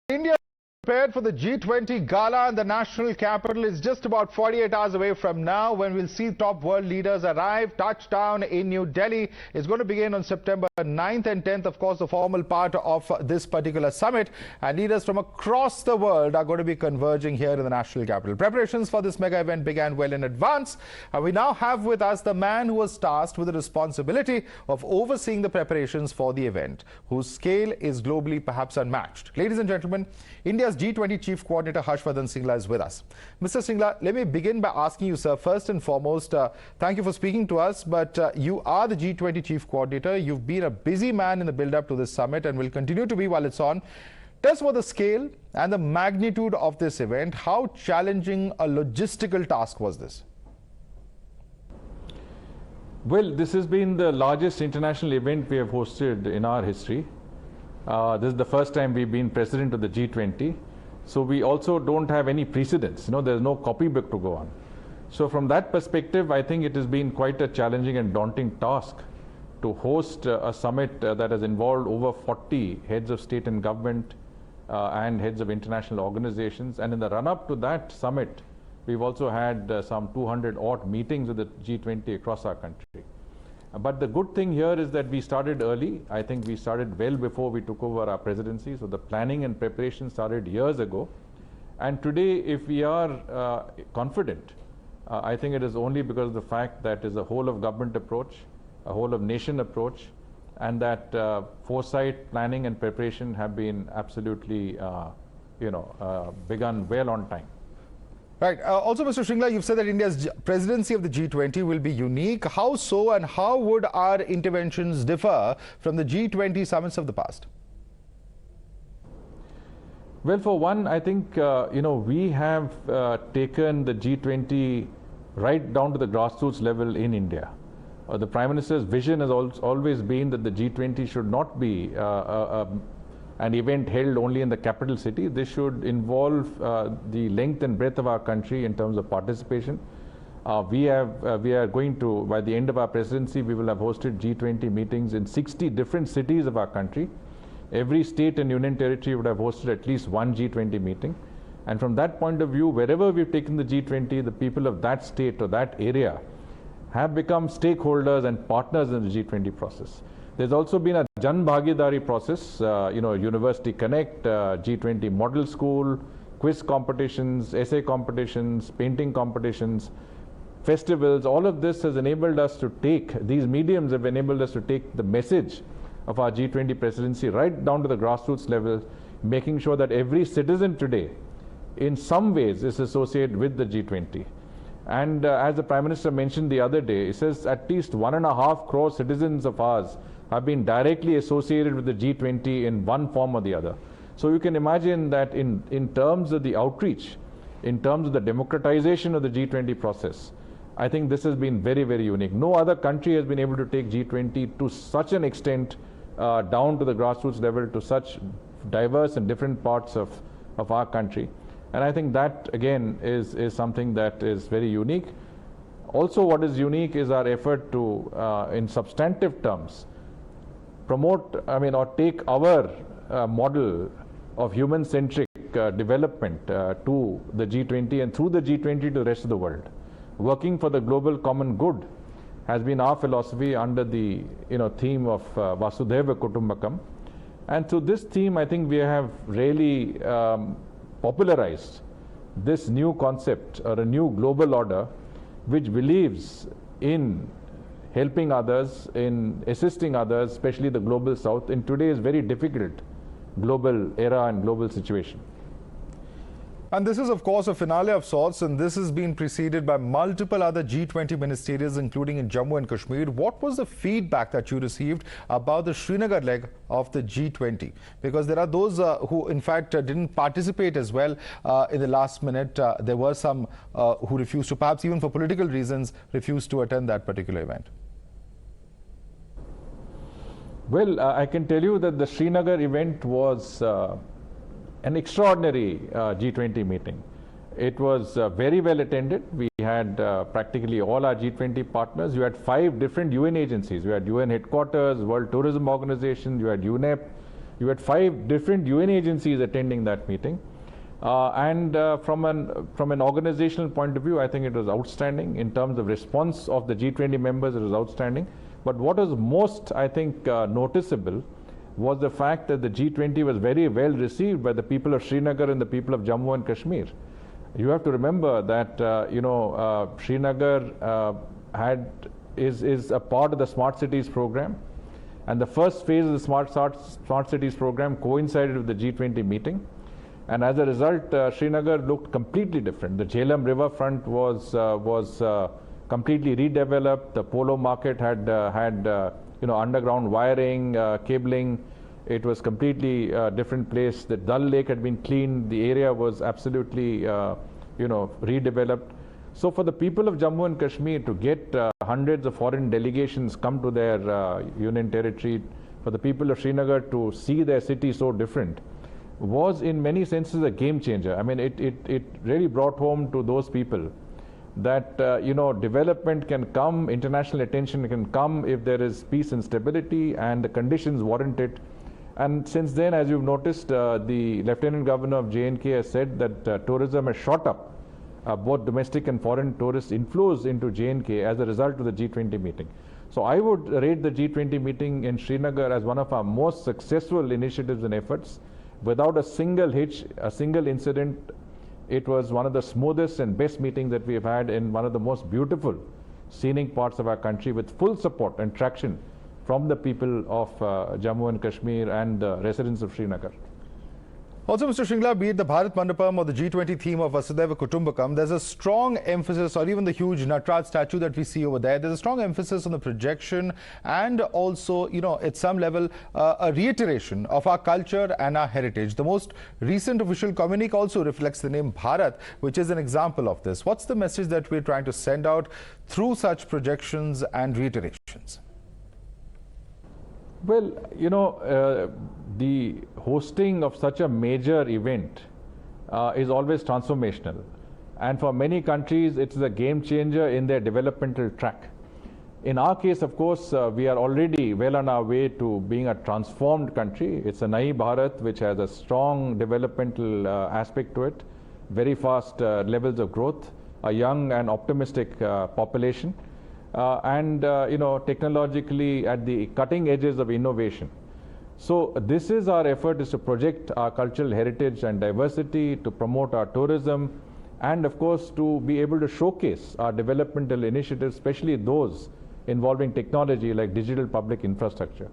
India is prepared for the G20 gala and the national capital is just about 48 hours away from now when we'll see top world leaders arrive. Touchdown in New Delhi is going to begin on September 9th and 10th, of course, the formal part of this particular summit. And leaders from across the world are going to be converging here in the national capital. Preparations for this mega event began well in advance. And we now have with us the man who was tasked with the responsibility of overseeing the preparations for the event, whose scale is globally perhaps unmatched. Ladies and gentlemen, India's G20 Chief Coordinator Vardhan Shringala is with us. Mr. Shringala, let me begin by asking you, sir, first and foremost, thank you for speaking to us, but you are the G20 Chief Coordinator. You've been a busy man in the build-up to this summit and will continue to be while it's on. Tell us about the scale and the magnitude of this event. How challenging a logistical task was this? Well, this has been the largest international event we have hosted in our history. This is the first time we've been president of the G20. So we also don't have any precedents. There's no copybook to go on. So from that perspective, I think it has been quite a challenging and daunting task to host a summit that has involved over 40 heads of state and government and heads of international organizations. And in the run-up to that summit, we've also had some 200 odd meetings with the G20 across our country. But the good thing here is that we started early. I think we started well before we took over our presidency. So the planning and preparation started years ago. And today, if we are confident, I think it is only because of the fact that it is a whole of government approach, a whole of nation approach, and that foresight, planning and preparation have been absolutely, begun well on time. Right. Also, Mr. Shringala, you've said that India's presidency of the G20 will be unique. How so, and how would our interventions differ from the G20 summits of the past? Well, for one, I think, we have taken the G20 right down to the grassroots level in India. The Prime Minister's vision has always been that the G20 should not be an event held only in the capital city. This should involve the length and breadth of our country in terms of participation. We are going to, by the end of our presidency, we will have hosted G20 meetings in 60 different cities of our country. Every state and union territory would have hosted at least one G20 meeting. And from that point of view, wherever we've taken the G20, the people of that state or that area have become stakeholders and partners in the G20 process. There's also been a Jan Bhagidari process, University Connect, G20 Model School, quiz competitions, essay competitions, painting competitions, festivals. All of this has enabled us to take, these mediums have enabled us to take the message of our G20 presidency right down to the grassroots level, making sure that every citizen today, in some ways, is associated with the G20. And as the Prime Minister mentioned the other day, he says at least 1.5 crore citizens of ours have been directly associated with the G20 in one form or the other. So you can imagine that in terms of the outreach, in terms of the democratization of the G20 process, I think this has been very, very unique. No other country has been able to take G20 to such an extent down to the grassroots level, to such diverse and different parts of our country. And I think that, again, is something that is very unique. Also, what is unique is our effort to, in substantive terms, promote, or take our model of human-centric development to the G20 and through the G20 to the rest of the world. Working for the global common good has been our philosophy under the theme of Vasudhaiva Kutumbakam. And through this theme, I think we have really popularized this new concept or a new global order which believes in helping others, in assisting others, especially the global south, in today's very difficult global era and global situation. And this is, of course, a finale of sorts, and this has been preceded by multiple other G20 ministerials, including in Jammu and Kashmir. What was the feedback that you received about the Srinagar leg of the G20? Because there are those who, in fact, didn't participate as well in the last minute. There were some who refused to, perhaps even for political reasons, refused to attend that particular event. Well, I can tell you that the Srinagar event was an extraordinary G20 meeting. It was very well attended. We had practically all our G20 partners. You had 5 different UN agencies. You had UN headquarters, World Tourism Organization, you had UNEP, You had 5 different UN agencies attending that meeting. From an organizational point of view, I think it was outstanding. In terms of response of the G20 members, it was outstanding. But what was most, I think, noticeable was the fact that the G20 was very well received by the people of Srinagar and the people of Jammu and Kashmir. You have to remember that Srinagar is a part of the Smart Cities program, and the first phase of the Smart Cities program coincided with the G20 meeting, and as a result, Srinagar looked completely different. The Jhelum riverfront was completely redeveloped. The polo market had underground wiring, cabling. It was completely different place. The Dal Lake had been cleaned. The area was absolutely redeveloped. So for the people of Jammu and Kashmir to get hundreds of foreign delegations come to their union territory, for the people of Srinagar to see their city so different, was in many senses a game changer. I mean, it really brought home to those people that development can come, international attention can come if there is peace and stability and the conditions warrant it. And since then, as you've noticed, the Lieutenant Governor of J&K has said that tourism has shot up, both domestic and foreign tourist inflows into J&K as a result of the G20 meeting. So I would rate the G20 meeting in Srinagar as one of our most successful initiatives and efforts. Without a single hitch, a single incident, it was one of the smoothest and best meetings that we have had in one of the most beautiful scenic parts of our country, with full support and traction from the people of Jammu and Kashmir and the residents of Srinagar. Also, Mr. Shringala, be it the Bharat Mandapam or the G20 theme of Vasudhaiva Kutumbakam, there's a strong emphasis, or even the huge Nataraj statue that we see over there, there's a strong emphasis on the projection and also, at some level, a reiteration of our culture and our heritage. The most recent official communique also reflects the name Bharat, which is an example of this. What's the message that we're trying to send out through such projections and reiterations? Well, the hosting of such a major event is always transformational. And for many countries, it's a game changer in their developmental track. In our case, of course, we are already well on our way to being a transformed country. It's a Nai Bharat, which has a strong developmental aspect to it, very fast levels of growth, a young and optimistic population. And technologically at the cutting edges of innovation. So this is our effort, is to project our cultural heritage and diversity, to promote our tourism, and of course to be able to showcase our developmental initiatives, especially those involving technology like digital public infrastructure.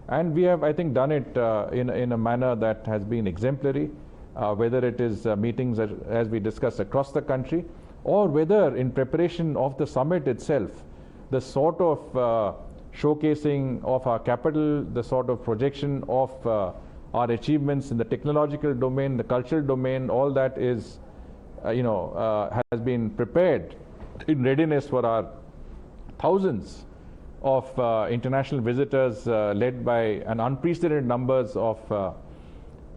And we have, I think, done it in a manner that has been exemplary, whether it is meetings as we discussed across the country, or whether in preparation of the summit itself, the sort of showcasing of our capital, the sort of projection of our achievements in the technological domain, the cultural domain, all that is, has been prepared in readiness for our thousands of international visitors led by an unprecedented numbers of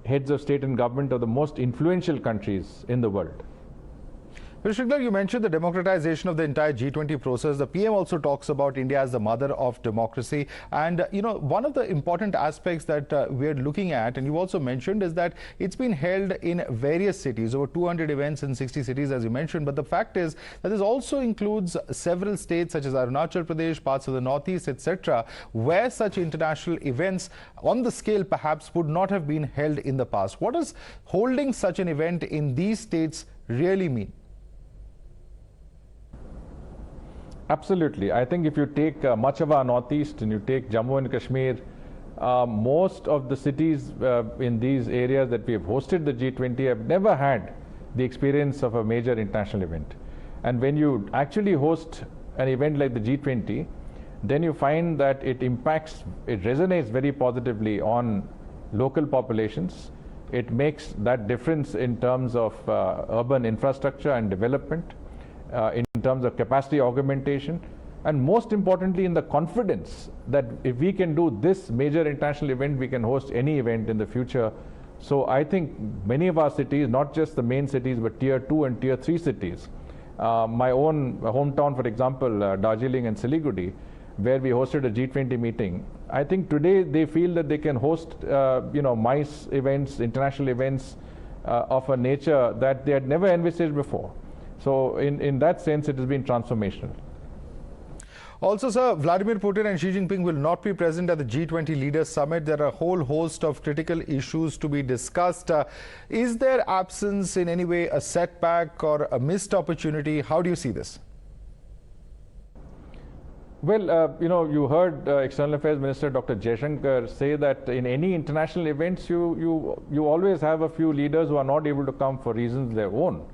heads of state and government of the most influential countries in the world. Mr. Shringala, you mentioned the democratization of the entire G20 process. The PM also talks about India as the mother of democracy. And, one of the important aspects that we're looking at, and you also mentioned, is that it's been held in various cities, over 200 events in 60 cities, as you mentioned. But the fact is that this also includes several states such as Arunachal Pradesh, parts of the Northeast, etc., where such international events on the scale perhaps would not have been held in the past. What does holding such an event in these states really mean? Absolutely. I think if you take much of our Northeast and you take Jammu and Kashmir, most of the cities in these areas that we have hosted the G20 have never had the experience of a major international event. And when you actually host an event like the G20, then you find that it resonates very positively on local populations. It makes that difference in terms of urban infrastructure and development, in terms of capacity augmentation, and most importantly in the confidence that if we can do this major international event, we can host any event in the future. So I think many of our cities, not just the main cities, but tier 2 and tier 3 cities, my own hometown, for example, Darjeeling and Siliguri, where we hosted a G20 meeting, I think today they feel that they can host, MICE events, international events of a nature that they had never envisaged before. So in that sense, it has been transformational. Also, sir, Vladimir Putin and Xi Jinping will not be present at the G20 Leaders Summit. There are a whole host of critical issues to be discussed. Is their absence in any way a setback or a missed opportunity? How do you see this? Well, you heard External Affairs Minister Dr. Jaishankar say that in any international events, you always have a few leaders who are not able to come for reasons of their own.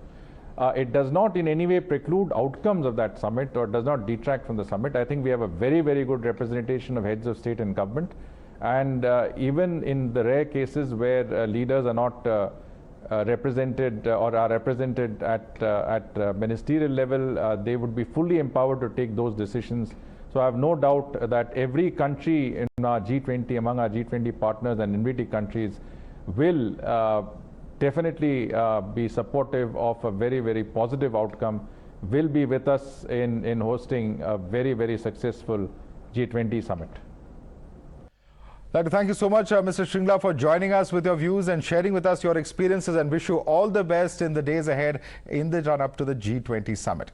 It does not in any way preclude outcomes of that summit or does not detract from the summit. I think we have a very, very good representation of heads of state and government. And even in the rare cases where leaders are not represented or are represented at ministerial level, they would be fully empowered to take those decisions. So I have no doubt that every country in our G20, among our G20 partners and invitee countries, will definitely be supportive of a very, very positive outcome, will be with us in hosting a very, very successful G20 summit. I'd like to thank you so much, Mr. Shringala, for joining us with your views and sharing with us your experiences, and wish you all the best in the days ahead in the run-up to the G20 summit.